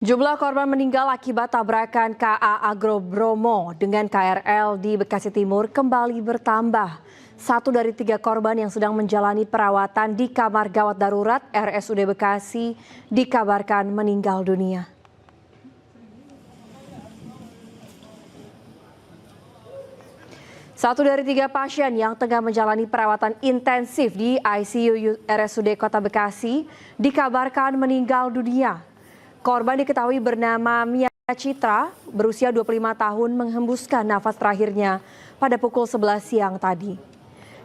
Jumlah korban meninggal akibat tabrakan KA Agro Bromo dengan KRL di Bekasi Timur kembali bertambah. 1 dari 3 korban yang sedang menjalani perawatan di kamar gawat darurat RSUD Bekasi dikabarkan meninggal dunia. Satu dari 3 pasien yang tengah menjalani perawatan intensif di ICU RSUD Kota Bekasi dikabarkan meninggal dunia. Korban diketahui bernama Mia Citra, berusia 25 tahun menghembuskan nafas terakhirnya pada pukul 11 siang tadi.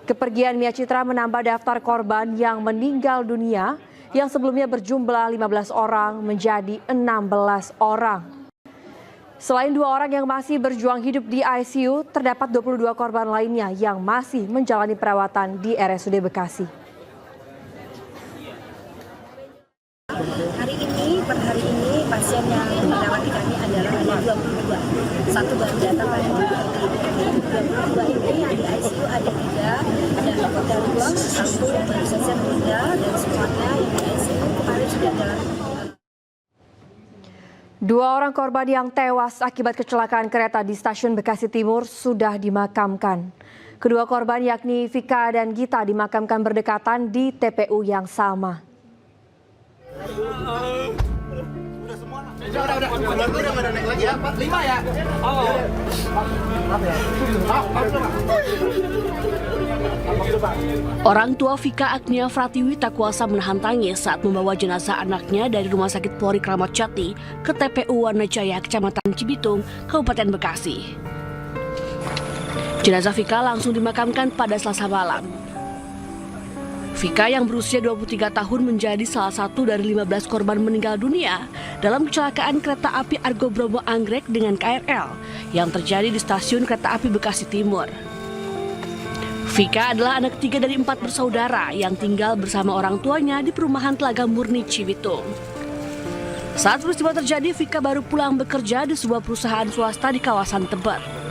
Kepergian Mia Citra menambah daftar korban yang meninggal dunia yang sebelumnya berjumlah 15 orang menjadi 16 orang. Selain 2 orang yang masih berjuang hidup di ICU, terdapat 22 korban lainnya yang masih menjalani perawatan di RSUD Bekasi. Per hari ini pasien yang dirawat di kami adalah ada 22. Satu baru datang pada hari ini. 22 ini yang di ICU ada 3 dan dari 1 yang baru saja meninggal dan semuanya yang di ICU kemarin sudah dalam. 2 orang korban yang tewas akibat kecelakaan kereta di stasiun Bekasi Timur sudah dimakamkan. Kedua korban yakni Vika dan Gita dimakamkan berdekatan di TPU yang sama. Udah ada naik lagi ya, 45 ya. Orang tua Vika Agnia Fratiwi tak kuasa menahan tangis saat membawa jenazah anaknya dari Rumah Sakit Polri Kramat Jati ke TPU Wanajaya, Kecamatan Cibitung, Kabupaten Bekasi. Jenazah Vika langsung dimakamkan pada Selasa malam. Vika yang berusia 23 tahun menjadi salah satu dari 15 korban meninggal dunia dalam kecelakaan kereta api Argo Bromo Anggrek dengan KRL yang terjadi di stasiun kereta api Bekasi Timur. Vika adalah anak ketiga dari 4 bersaudara yang tinggal bersama orang tuanya di perumahan Telaga Murni Cibitung. Saat peristiwa terjadi, Vika baru pulang bekerja di sebuah perusahaan swasta di kawasan Tebet.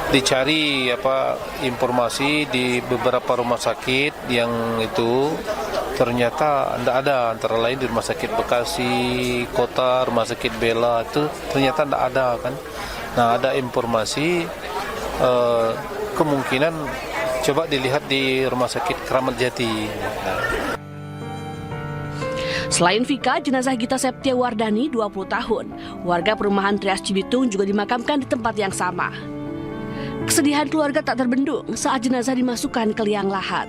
Dicari informasi di beberapa rumah sakit yang itu ternyata tidak ada, antara lain di Rumah Sakit Bekasi Kota, Rumah Sakit Bella itu ternyata tidak ada kan. Nah, ada informasi kemungkinan coba dilihat di Rumah Sakit Kramat Jati. Selain Vika, jenazah Gita Septia Wardani 20 tahun, warga perumahan Trias Cibitung juga dimakamkan di tempat yang sama. Kesedihan keluarga tak terbendung saat jenazah dimasukkan ke liang lahat.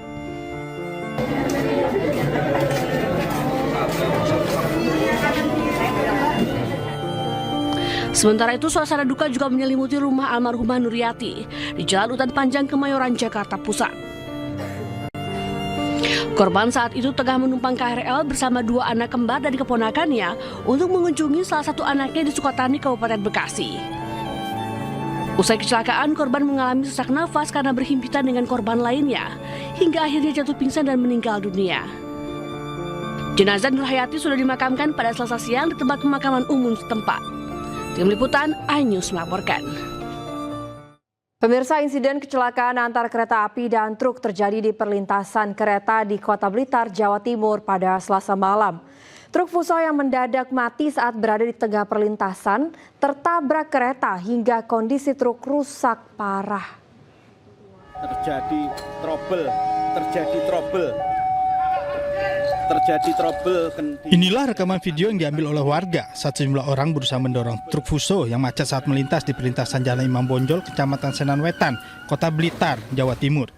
Sementara itu, suasana duka juga menyelimuti rumah almarhumah Nuriyati di Jalan Utan Panjang, Kemayoran, Jakarta Pusat. Korban saat itu tengah menumpang KRL bersama 2 anak kembar dari keponakannya untuk mengunjungi salah satu anaknya di Sukatani, Kabupaten Bekasi. Usai kecelakaan, korban mengalami sesak nafas karena berhimpitan dengan korban lainnya, hingga akhirnya jatuh pingsan dan meninggal dunia. Jenazah Nurhayati sudah dimakamkan pada Selasa siang di tempat pemakaman umum setempat. Tim Liputan iNews melaporkan. Pemirsa, insiden kecelakaan antar kereta api dan truk terjadi di perlintasan kereta di Kota Blitar, Jawa Timur pada Selasa malam. Truk fuso yang mendadak mati saat berada di tengah perlintasan tertabrak kereta hingga kondisi truk rusak parah. Terjadi trouble. Inilah rekaman video yang diambil oleh warga saat sejumlah orang berusaha mendorong truk fuso yang macet saat melintas di perlintasan Jalan Imam Bonjol, Kecamatan Senan Wetan, Kota Blitar, Jawa Timur.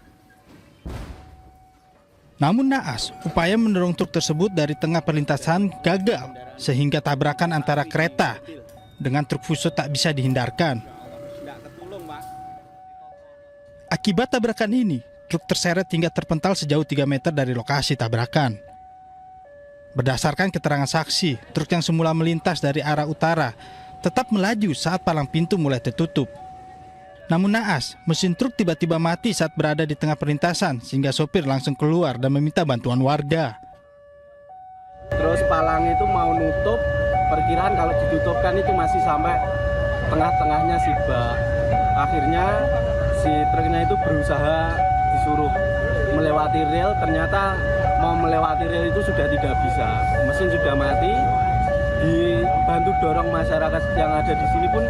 Namun naas, upaya mendorong truk tersebut dari tengah perlintasan gagal sehingga tabrakan antara kereta dengan truk fuso tak bisa dihindarkan. Akibat tabrakan ini, truk terseret hingga terpental sejauh 3 meter dari lokasi tabrakan. Berdasarkan keterangan saksi, truk yang semula melintas dari arah utara tetap melaju saat palang pintu mulai tertutup. Namun naas, mesin truk tiba-tiba mati saat berada di tengah perlintasan sehingga sopir langsung keluar dan meminta bantuan warga. Terus palang itu mau nutup, perkiraan kalau ditutupkan itu masih sampai tengah-tengahnya si bak. Akhirnya si truknya itu berusaha disuruh melewati rel, ternyata mau melewati rel itu sudah tidak bisa. Mesin sudah mati dibantu dorong masyarakat yang ada di sini pun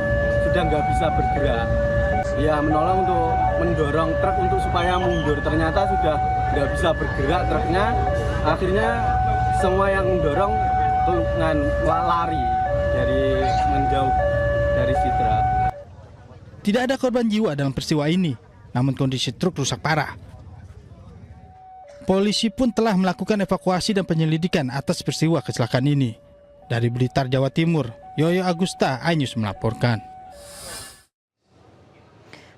sudah nggak bisa bergerak. Ya menolong untuk mendorong truk untuk supaya mundur. Ternyata sudah nggak bisa bergerak truknya. Akhirnya semua yang mendorong dengan lari dari menjauh dari si truk. Tidak ada korban jiwa dalam peristiwa ini, namun kondisi truk rusak parah. Polisi pun telah melakukan evakuasi dan penyelidikan atas peristiwa kecelakaan ini. Dari Blitar, Jawa Timur, Yoyo Agusta, iNews melaporkan.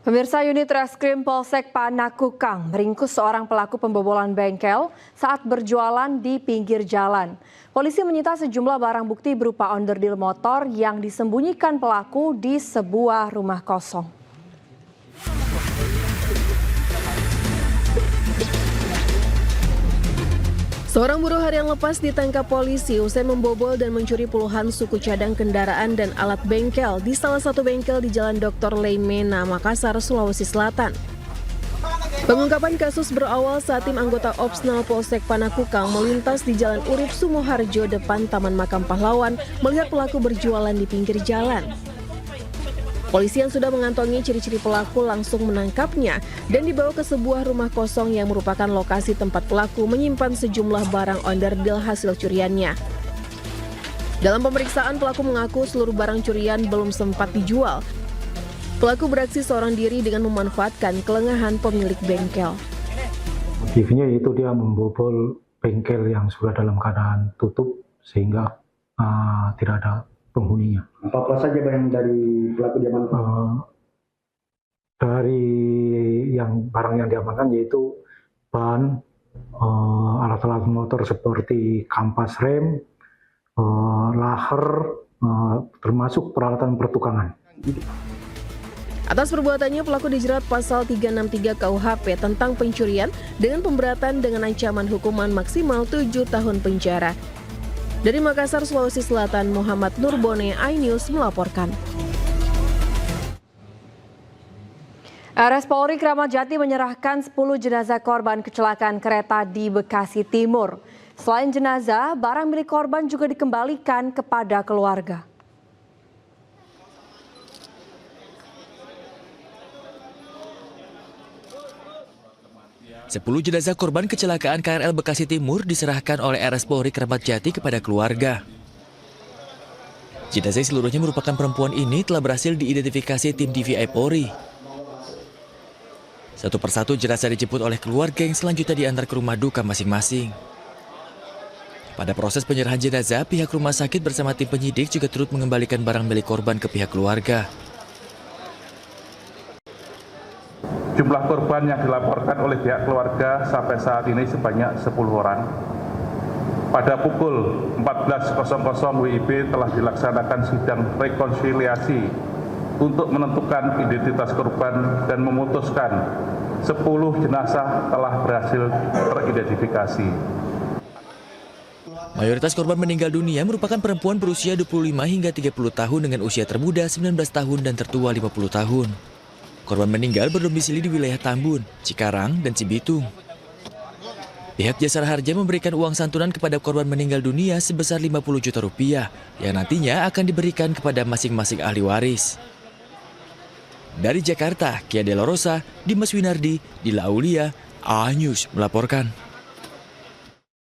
Pemirsa, unit Reskrim Polsek Panakukang meringkus seorang pelaku pembobolan bengkel saat berjualan di pinggir jalan. Polisi menyita sejumlah barang bukti berupa onderdil motor yang disembunyikan pelaku di sebuah rumah kosong. Seorang buruh harian lepas ditangkap polisi usai membobol dan mencuri puluhan suku cadang kendaraan dan alat bengkel di salah satu bengkel di Jalan Dr. Leimena, Makassar, Sulawesi Selatan. Pengungkapan kasus berawal saat tim anggota Opsnal Polsek Panakukang melintas di Jalan Urip Sumoharjo depan Taman Makam Pahlawan melihat pelaku berjualan di pinggir jalan. Polisi yang sudah mengantongi ciri-ciri pelaku langsung menangkapnya dan dibawa ke sebuah rumah kosong yang merupakan lokasi tempat pelaku menyimpan sejumlah barang onderdil hasil curiannya. Dalam pemeriksaan, pelaku mengaku seluruh barang curian belum sempat dijual. Pelaku beraksi seorang diri dengan memanfaatkan kelengahan pemilik bengkel. Motifnya yaitu dia membobol bengkel yang sudah dalam keadaan tutup sehingga tidak ada penghuninya. Apa saja yang dari pelaku diamankan? Dari barang yang diamankan yaitu ban, alat-alat motor seperti kampas rem, laher, termasuk peralatan pertukangan. Atas perbuatannya, pelaku dijerat pasal 363 KUHP tentang pencurian dengan pemberatan dengan ancaman hukuman maksimal 7 tahun penjara. Dari Makassar, Sulawesi Selatan, Muhammad Nurbone, iNews melaporkan. RS Polri Kramat Jati menyerahkan 10 jenazah korban kecelakaan kereta di Bekasi Timur. Selain jenazah, barang milik korban juga dikembalikan kepada keluarga. Sepuluh jenazah korban kecelakaan KRL Bekasi Timur diserahkan oleh RS Polri Kramat Jati kepada keluarga. Jenazah seluruhnya merupakan perempuan ini telah berhasil diidentifikasi tim DVI Polri. Satu persatu jenazah dijemput oleh keluarga yang selanjutnya diantar ke rumah duka masing-masing. Pada proses penyerahan jenazah, pihak rumah sakit bersama tim penyidik juga turut mengembalikan barang milik korban ke pihak keluarga. Jumlah korban yang dilaporkan oleh pihak keluarga sampai saat ini sebanyak 10 orang. Pada pukul 14.00 WIB telah dilaksanakan sidang rekonsiliasi untuk menentukan identitas korban dan memutuskan 10 jenazah telah berhasil teridentifikasi. Mayoritas korban meninggal dunia merupakan perempuan berusia 25 hingga 30 tahun dengan usia termuda 19 tahun dan tertua 50 tahun. Korban meninggal berdomisili di wilayah Tambun, Cikarang, dan Cibitung. Pihak Jasara Harja memberikan uang santunan kepada korban meninggal dunia sebesar 50 juta rupiah yang nantinya akan diberikan kepada masing-masing ahli waris. Dari Jakarta, Kia De La Rosa, Dimas Winardi, Dila Aulia, iNews melaporkan.